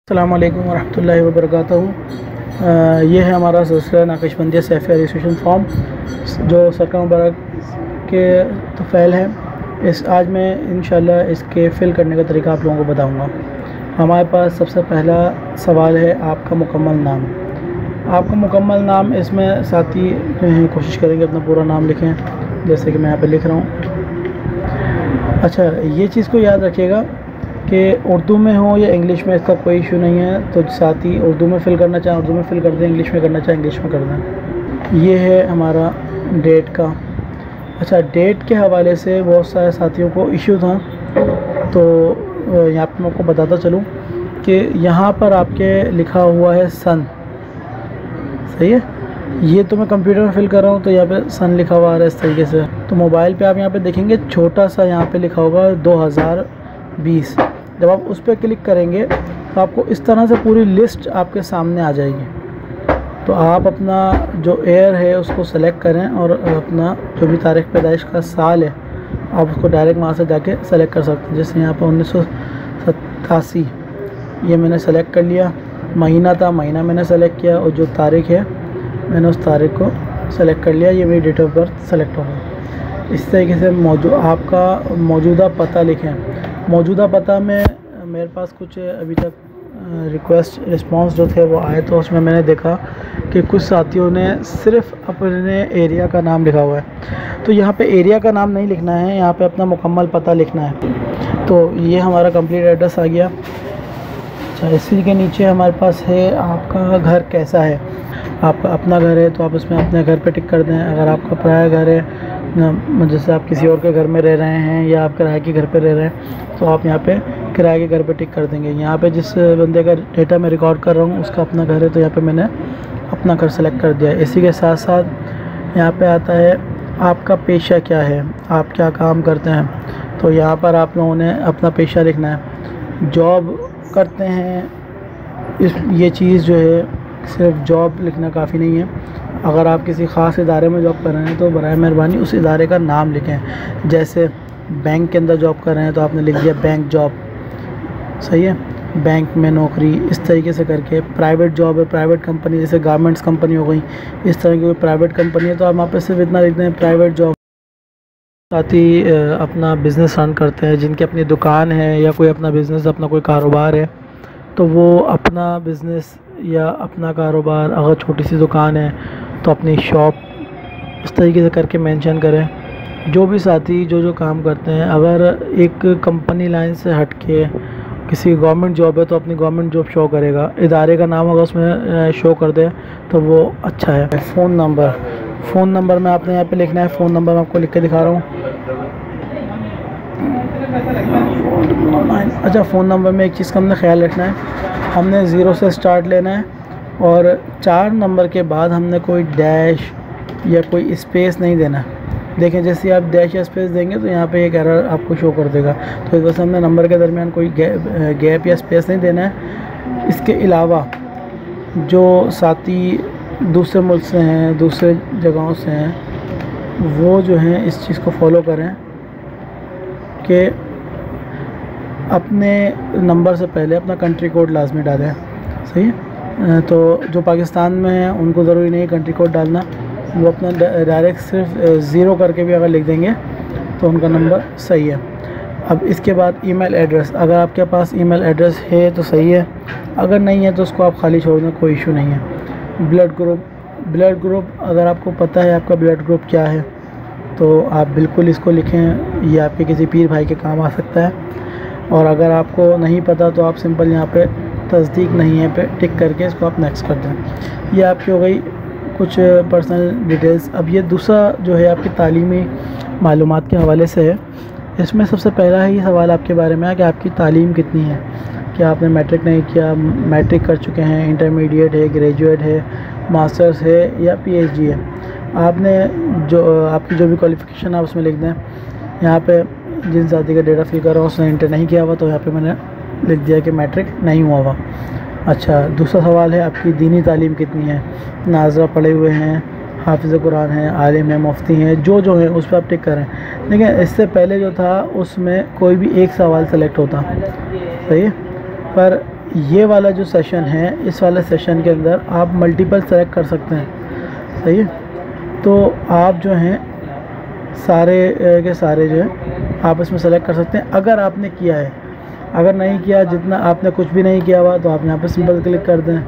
अस्सलाम वालेकुम वरहमतुल्लाहि वबरकातुहू। ये है हमारा सिलसिला नाकशबंदी सैफ़ रजिस्ट्रेशन फॉर्म जो सरकार मुबारक के तफ़ैल है। आज मैं इंशाल्लाह इसके फ़िल करने का तरीका आप लोगों को बताऊंगा। हमारे पास सबसे पहला सवाल है आपका मुकम्मल नाम। आपका मुकम्मल नाम इसमें साथी जो हैं कोशिश करेंगे अपना पूरा नाम लिखें, जैसे कि मैं यहाँ पे लिख रहा हूँ। अच्छा, ये चीज़ को याद रखिएगा कि उर्दू में हो या इंग्लिश में, इसका कोई इशू नहीं है। तो साथी उर्दू में फ़िल करना चाहें उर्दू में फ़िल कर दें, इंग्लिश में करना चाहें इंग्लिश में कर दें। ये है हमारा डेट का। अच्छा, डेट के हवाले से बहुत सारे साथियों को इशू था, तो यहाँ पर मैं आपको बताता चलूँ कि यहाँ पर आपके लिखा हुआ है सन, सही है। ये तो मैं कंप्यूटर में फ़िल कर रहा हूँ तो यहाँ पे सन लिखा हुआ आ रहा है इस तरीके से। तो मोबाइल पे आप यहाँ पे देखेंगे छोटा सा यहाँ पे लिखा होगा 2020। जब आप उस पर क्लिक करेंगे तो आपको इस तरह से पूरी लिस्ट आपके सामने आ जाएगी। तो आप अपना जो ईयर है उसको सेलेक्ट करें और अपना जो भी तारीख़ पैदाइश का साल है आप उसको डायरेक्ट वहाँ से जाके सेलेक्ट कर सकते हैं। जैसे यहाँ पर 1987 ये मैंने सेलेक्ट कर लिया। महीना था, महीना मैंने सेलेक्ट किया, और जो तारीख़ है मैंने उस तारीख़ को सेलेक्ट कर लिया। ये मेरी डेट ऑफ बर्थ सेलेक्ट हो गई। इस तरीके से आपका मौजूदा पता लिखें। मौजूदा पता में मेरे पास कुछ अभी तक रिस्पांस जो थे वो आए, तो उसमें मैंने देखा कि कुछ साथियों ने सिर्फ़ अपने एरिया का नाम लिखा हुआ है। तो यहाँ पे एरिया का नाम नहीं लिखना है, यहाँ पे अपना मुकम्मल पता लिखना है। तो ये हमारा कंप्लीट एड्रेस आ गया। अच्छा, इसी के नीचे हमारे पास है आपका घर कैसा है। आपका अपना घर है तो आप उसमें अपने घर पे टिक कर दें। अगर आपका पराया घर है, जैसे आप किसी और के घर में रह रहे हैं या आप किराए के घर पे रह रहे हैं, तो आप यहाँ पे किराए के घर पे टिक कर देंगे। यहाँ पे जिस बंदे का डेटा मैं रिकॉर्ड कर रहा हूँ उसका अपना घर है, तो यहाँ पे मैंने अपना घर सेलेक्ट कर दिया। इसी के साथ साथ यहाँ पे आता है आपका पेशा क्या है, आप क्या काम करते हैं। तो यहाँ पर आप लोगों ने अपना पेशा लिखना है। जॉब करते हैं, ये चीज़ जो है सिर्फ जॉब लिखना काफ़ी नहीं है। अगर आप किसी ख़ास इदारे में जॉब कर रहे हैं तो बराए मेहरबानी उस इदारे का नाम लिखें। जैसे बैंक के अंदर जॉब कर रहे हैं तो आपने लिख दिया बैंक जॉब, सही है, बैंक में नौकरी। इस तरीके से करके प्राइवेट जॉब है, प्राइवेट कंपनी, जैसे गारमेंट्स कंपनी हो गई, इस तरह की कोई प्राइवेट कंपनी है तो आप वहाँ पर सिर्फ इतना लिख दें प्राइवेट जॉब। साथ ही अपना बिज़नेस रन करते हैं, जिनकी अपनी दुकान है या कोई अपना बिज़नेस, अपना कोई कारोबार है, तो वो अपना बिज़नेस या अपना कारोबार, अगर छोटी सी दुकान है तो अपनी शॉप इस तरीके से करके मेंशन करें। जो भी साथी जो काम करते हैं, अगर एक कंपनी लाइन से हट के किसी गवर्नमेंट जॉब है तो अपनी गवर्नमेंट जॉब शो करेगा। इदारे का नाम अगर उसमें शो कर दे तो वो अच्छा है। फ़ोन नंबर में आपने यहाँ पे लिखना है। फ़ोन नंबर मैं आपको लिख के दिखा रहा हूँ। अच्छा, फ़ोन नंबर में एक चीज़ का हमने ख्याल रखना है, हमने 0 से स्टार्ट लेना है और 4 नंबर के बाद हमने कोई डैश या कोई स्पेस नहीं देना। देखें, जैसे आप डैश या स्पेस देंगे तो यहाँ पे एक एरर आपको शो कर देगा। तो इस वजह से हमने नंबर के दरमियान कोई गैप या स्पेस नहीं देना है। इसके अलावा जो साथी दूसरे मुल्क से हैं, दूसरे जगहों से हैं, वो जो हैं इस चीज़ को फॉलो करें कि अपने नंबर से पहले अपना कंट्री कोड लाजमी डालें, सही है। तो जो पाकिस्तान में हैं उनको ज़रूरी नहीं है कंट्री कोड डालना, वो अपना डायरेक्ट सिर्फ 0 करके भी अगर लिख देंगे तो उनका नंबर सही है। अब इसके बाद ईमेल एड्रेस, अगर आपके पास ईमेल एड्रेस है तो सही है, अगर नहीं है तो उसको आप खाली छोड़ दें, कोई इशू नहीं है। ब्लड ग्रुप अगर आपको पता है आपका ब्लड ग्रुप क्या है तो आप बिल्कुल इसको लिखें, ये आपके किसी पीर भाई के काम आ सकता है। और अगर आपको नहीं पता तो आप सिंपल यहाँ पे तस्दीक नहीं है पे टिक करके इसको आप नेक्स्ट कर दें। ये आपकी हो गई कुछ पर्सनल डिटेल्स। अब ये दूसरा जो है आपकी तालीमी मालूमात के हवाले से है। इसमें सबसे पहला ही सवाल आपके बारे में है कि आपकी तालीम कितनी है, क्या आपने मैट्रिक नहीं किया, मैट्रिक कर चुके हैं, इंटरमीडिएट है, ग्रेजुएट है, मास्टर्स है या पीएचडी है। आपने जो आपकी जो भी क्वालिफ़िकेशन है उसमें लिख दें। यहाँ पे जिन साथी का डेटा फिल कर रहा हूँ उसने इंटर नहीं किया हुआ, तो यहाँ पे मैंने लिख दिया कि मैट्रिक नहीं हुआ हुआ। अच्छा, दूसरा सवाल है आपकी दीनी तालीम कितनी है, नाज़रा पढ़े हुए हैं, हाफिज़ कुरान हैं, आलिम हैं, मुफ्ती हैं, जो हैं उस पर आप टिक करें। लेकिन इससे पहले जो था उसमें कोई भी एक सवाल सेलेक्ट होता, सही है, पर ये वाला जो सेशन है, इस वाले सेशन के अंदर आप मल्टीपल सेलेक्ट कर सकते हैं, सही है। तो आप जो हैं सारे के सारे जो है आप इसमें सेलेक्ट कर सकते हैं अगर आपने किया है। अगर नहीं किया, जितना आपने कुछ भी नहीं किया हुआ, तो आप यहाँ पे सिंपल क्लिक कर दें।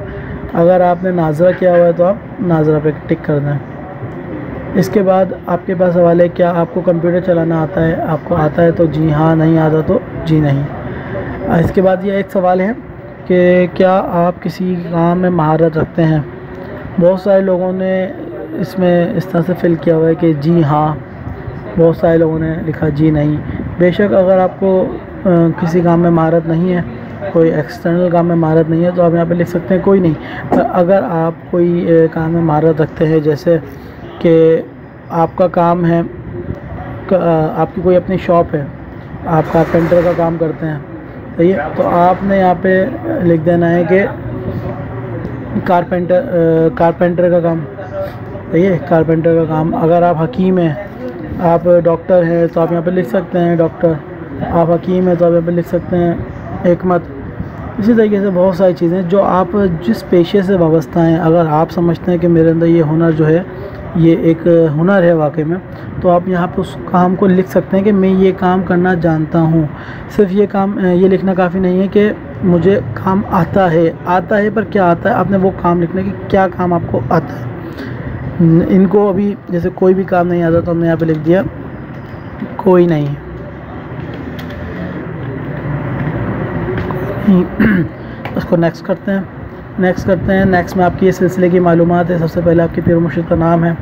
अगर आपने नाजरा किया हुआ है तो आप नाजरा पे टिक कर दें। इसके बाद आपके पास सवाल है क्या आपको कंप्यूटर चलाना आता है। आपको आता है तो जी हाँ, नहीं आता तो जी नहीं। इसके बाद ये एक सवाल है कि क्या आप किसी काम में महारत रखते हैं। बहुत सारे लोगों ने इसमें इस तरह से फिल किया हुआ है कि जी हाँ, बहुत सारे लोगों ने लिखा जी नहीं। बेशक अगर आपको किसी काम में महारत नहीं है, कोई एक्सटर्नल काम में महारत नहीं है, तो आप यहाँ पे लिख सकते हैं कोई नहीं। पर अगर आप कोई काम में महारत रखते हैं, जैसे कि आपका काम है, आपकी कोई अपनी शॉप है, आप कारपेंटर का काम करते हैं, सही है, तो आपने यहाँ पे लिख देना है कि कारपेंटर का काम, सही है, कारपेंटर का काम। अगर आप हकीम हैं, आप डॉक्टर हैं, तो आप यहाँ पे लिख सकते हैं डॉक्टर। आप हकीम हैं तो आप यहाँ पे लिख सकते हैं हिकमत। इसी तरीके से बहुत सारी चीज़ें जो आप जिस पेशे से वाबस्ता हैं, अगर आप समझते हैं कि मेरे अंदर ये हुनर जो है ये एक हुनर है वाकई में, तो आप यहाँ पे उस काम को लिख सकते हैं कि मैं ये काम करना जानता हूँ। सिर्फ ये काम ये लिखना काफ़ी नहीं है कि मुझे काम आता है पर क्या आता है, आपने वो काम लिखना कि क्या काम आपको आता है। इनको अभी जैसे कोई भी काम नहीं आता तो हमने यहाँ पे लिख दिया कोई नहीं। उसको नेक्स्ट करते हैं। नेक्स्ट में आपकी ये सिलसिले की मालूमात है। सबसे पहले आपके पीर मुर्शिद का नाम है,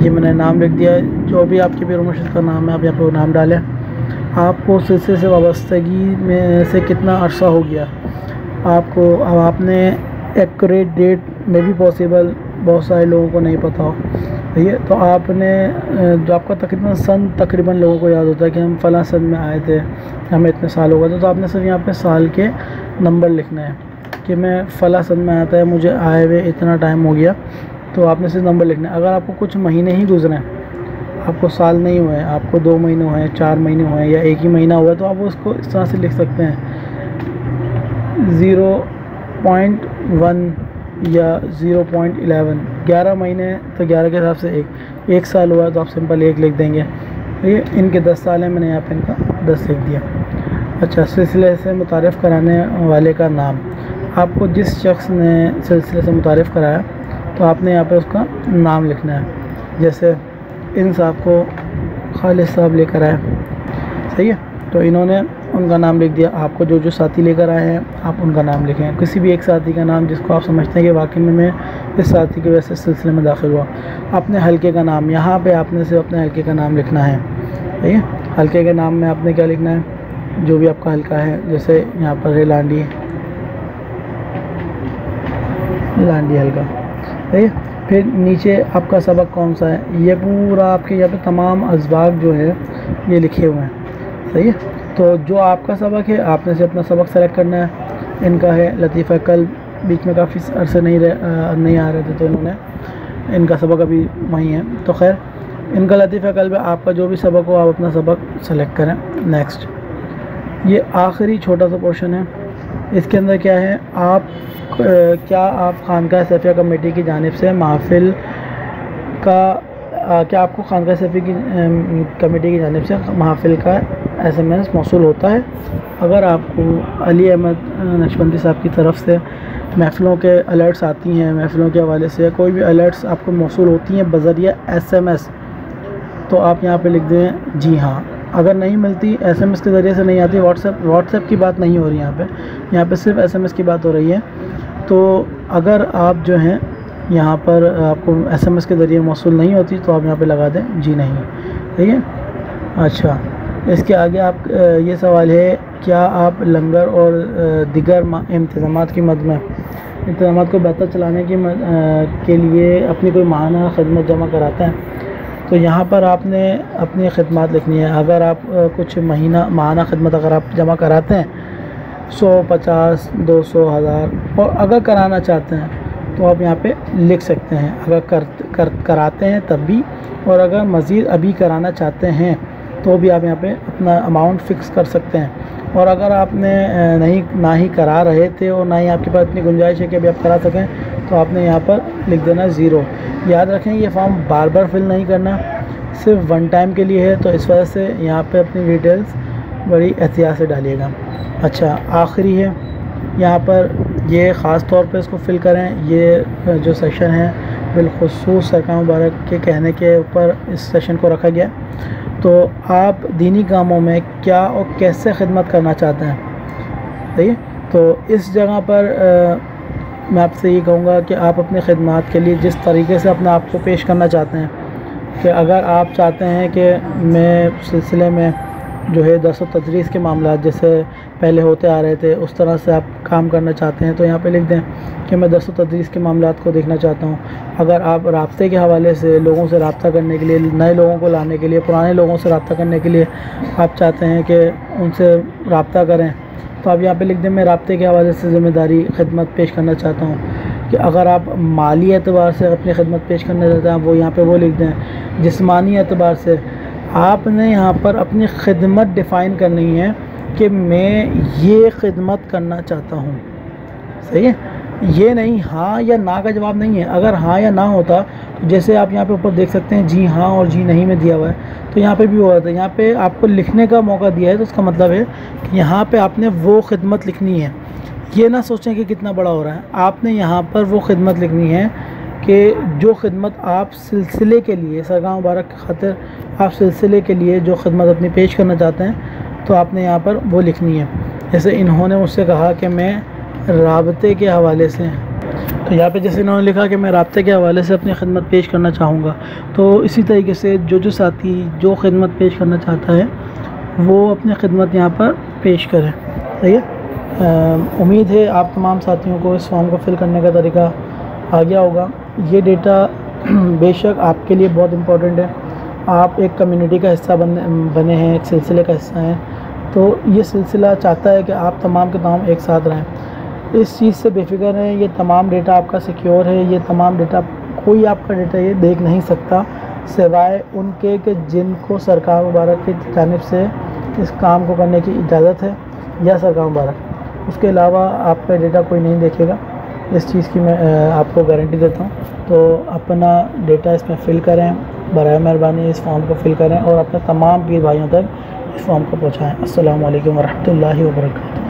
ये मैंने नाम लिख दिया। जो भी आपके पीर मुर्शिद का नाम है आप यहाँ पर नाम डालें। आपको सिलसिले से वाबस्तगी में से कितना अरसा हो गया आपको। अब आपने एक्यूरेट डेट में भी पॉसिबल बहुत सारे लोगों को नहीं पता हो, ठीक है, तो आपने जो आपका तकरीबन लोगों को याद होता है कि हम फ़लाँ सन में आए थे, हमें इतने साल हो गए थे, तो आपने सिर्फ यहाँ पे साल के नंबर लिखना है कि मैं फ़लाँ सन में आता है, मुझे आए हुए इतना टाइम हो गया, तो आपने सिर्फ नंबर लिखना है। अगर आपको कुछ महीने ही गुजरे हैं, आपको साल नहीं हुए हैं, आपको 2 महीने हुए हैं, 4 महीने हुए हैं या एक ही महीना हुआ है, तो आप उसको इस तरह से लिख सकते हैं 0.1 या 0.11। 11 महीने तो 11 के हिसाब से एक साल हुआ तो आप सिंपल 1 लिख देंगे। ये इनके 10 साल हैं, मैंने यहाँ पे इनका 10 लिख दिया। अच्छा, सिलसिले से मुतारिफ़ कराने वाले का नाम। आपको जिस शख्स ने सिलसिले से मुतारिफ़ कराया तो आपने यहाँ पे उसका नाम लिखना है। जैसे इन साहब को खालिद साहब लेकर आए, सही है, तो इन्होंने उनका नाम लिख दिया। आपको जो साथी लेकर आए हैं आप उनका नाम लिखें, किसी भी एक साथी का नाम जिसको आप समझते हैं कि वाकई में मैं इस साथी की वजह से सिलसिले में दाखिल हुआ। अपने हलके का नाम, यहाँ पे आपने सिर्फ अपने हलके का नाम लिखना है, ठीक है। हलके के नाम में आपने क्या लिखना है, जो भी आपका हलका है, जैसे यहाँ पर है लांडी हलका, ठीक है। फिर नीचे आपका सबक कौन सा है, ये पूरा आपके यहाँ पे तमाम असबाब जो है ये लिखे हुए हैं, सही है। तो जो आपका सबक है आपने से अपना सबक सेलेक्ट करना है। इनका है लतीफ़ा कल, बीच में काफ़ी अरसे नहीं आ रहे थे तो इन्होंने इनका सबक अभी वहीं है, तो खैर इनका लतीफ़ा कल में आपका जो भी सबक हो आप अपना सबक सेलेक्ट करें। नेक्स्ट, ये आखिरी छोटा सा पोर्शन है। इसके अंदर क्या है, क्या आप खानकाह सैफिया कमेटी की जानिब से महफिल का क्या आपको खानकाह सैफिया की कमेटी की जानिब से महफिल का SMS मौसूल होता है। अगर आपको अली अहमद नक्शबंदी साहब की तरफ से महफ़िलों के अलर्ट्स आती हैं, महफ़िलों के हवाले से कोई भी अलर्ट्स आपको मौसूल होती हैं बज़रिया SMS, तो आप यहाँ पे लिख दें जी हाँ। अगर नहीं मिलती, SMS के ज़रिए से नहीं आती, व्हाट्सएप की बात नहीं हो रही यहाँ पे सिर्फ SMS की बात हो रही है, तो अगर आप जो हैं यहाँ पर आपको SMS के ज़रिए मौसूल नहीं होती तो आप यहाँ पे लगा दें जी नहीं, ठीक है। अच्छा, इसके आगे आप ये सवाल है, क्या आप लंगर और दिगर इंतज़ामात की मद में इंतज़ामात को बेहतर चलाने के लिए अपनी कोई माहाना खदमत जमा कराते हैं। तो यहाँ पर आपने अपनी खिदमत लिखनी है। अगर आप कुछ माहाना खिदमत अगर आप जमा कराते हैं 100, 50, 200, 1000 और अगर कराना चाहते हैं तो आप यहाँ पे लिख सकते हैं। अगर कराते हैं तब भी, और अगर मज़ीद अभी कराना चाहते हैं तो भी आप यहाँ पे अपना अमाउंट फ़िक्स कर सकते हैं। और अगर आपने ना ही करा रहे थे और ना ही आपके पास इतनी गुंजाइश है कि अभी आप करा सकें, तो आपने यहाँ पर लिख देना 0। याद रखें ये फॉर्म बार बार फिल नहीं करना, सिर्फ वन टाइम के लिए है, तो इस वजह से यहाँ पे अपनी डिटेल्स बड़ी एहतियात से डालिएगा। अच्छा, आखिरी है यहाँ पर, ये ख़ास तौर पे इसको फिल करें। ये जो सेशन है बिलखुसूस सरकार मुबारक के कहने के ऊपर इस सेशन को रखा गया। तो आप दीनी कामों में क्या और कैसे खिदमत करना चाहते हैं, सही है। तो इस जगह पर मैं आपसे ये कहूँगा कि आप अपने खिदमत के लिए जिस तरीके से अपने आप को पेश करना चाहते हैं, कि अगर आप चाहते हैं कि मैं सिलसिले में जो है दर्स व तदरीस के मामला जैसे पहले होते आ रहे थे उस तरह से आप काम करना चाहते हैं, तो यहाँ पे लिख दें कि मैं दर्स व तदरीस के मामलात को देखना चाहता हूँ। अगर आप राब्ते के हवाले से लोगों से रब्ता करने के लिए, नए लोगों को लाने के लिए, पुराने लोगों से रब्ता करने के लिए आप चाहते हैं कि उनसे रब्ता करें, तो आप यहाँ पे लिख दें मैं राब्ते के हवाले से ज़िम्मेदारी खिदमत पेश करना चाहता हूँ। कि अगर आप माली एतबार से अपनी खिदमत पेश करना चाहते हैं, वो यहाँ पे वो लिख दें। जिस्मानी एतबार से आपने यहाँ पर अपनी खिदमत डिफ़ाइन करनी है कि मैं ये खिदमत करना चाहता हूँ, सही है। ये नहीं हाँ या ना का जवाब नहीं है। अगर हाँ या ना होता, तो जैसे आप यहाँ पे ऊपर देख सकते हैं जी हाँ और जी नहीं में दिया हुआ है, तो यहाँ पे भी हुआ था। यहाँ पे आपको लिखने का मौका दिया है, तो उसका मतलब है कि यहाँ पे आपने वो खिदमत लिखनी है। ये ना सोचें कि कितना बड़ा हो रहा है, आपने यहाँ पर वो खिदमत लिखनी है कि जो खिदमत आप सिलसिले के लिए, सरकार मुबारक की खातिर आप सिलसिले के लिए जो खिदमत अपनी पेश करना चाहते हैं, तो आपने यहाँ पर वो लिखनी है। जैसे इन्होंने मुझसे कहा कि मैं राब्ते के हवाले से, तो यहाँ पे जैसे इन्होंने लिखा कि मैं राब्ते के हवाले से अपनी खिदमत पेश करना चाहूँगा, तो इसी तरीके से जो साथी जो खिदमत पेश करना चाहता है वो अपनी खिदमत यहाँ पर पेश करें, सही है। उम्मीद है आप तमाम साथियों को इस फॉर्म को फिल करने का तरीका आ गया होगा। ये डेटा बेशक आपके लिए बहुत इम्पोर्टेंट है। आप एक कम्युनिटी का हिस्सा बने हैं, एक सिलसिले का हिस्सा हैं, तो ये सिलसिला चाहता है कि आप तमाम के तमाम एक साथ रहें। इस चीज़ से बेफिक्र हैं, ये तमाम डेटा आपका सिक्योर है। ये तमाम डेटा, कोई आपका डेटा ये देख नहीं सकता सिवाय उनके कि जिनको सरकार मुबारक की जानिब से इस काम को करने की इजाज़त है या सरकार मुबारक, उसके अलावा आपका डेटा कोई नहीं देखेगा। इस चीज़ की मैं आपको गारंटी देता हूँ। तो अपना डेटा इसमें फ़िल करें, बराए मेहरबानी इस फॉर्म को फ़िल करें और अपने तमाम पीर भाइयों तक इस फॉर्म को पहुँचाएँ। अस्सलामु अलैकुम वरहमतुल्लाहि वबरकातुहू।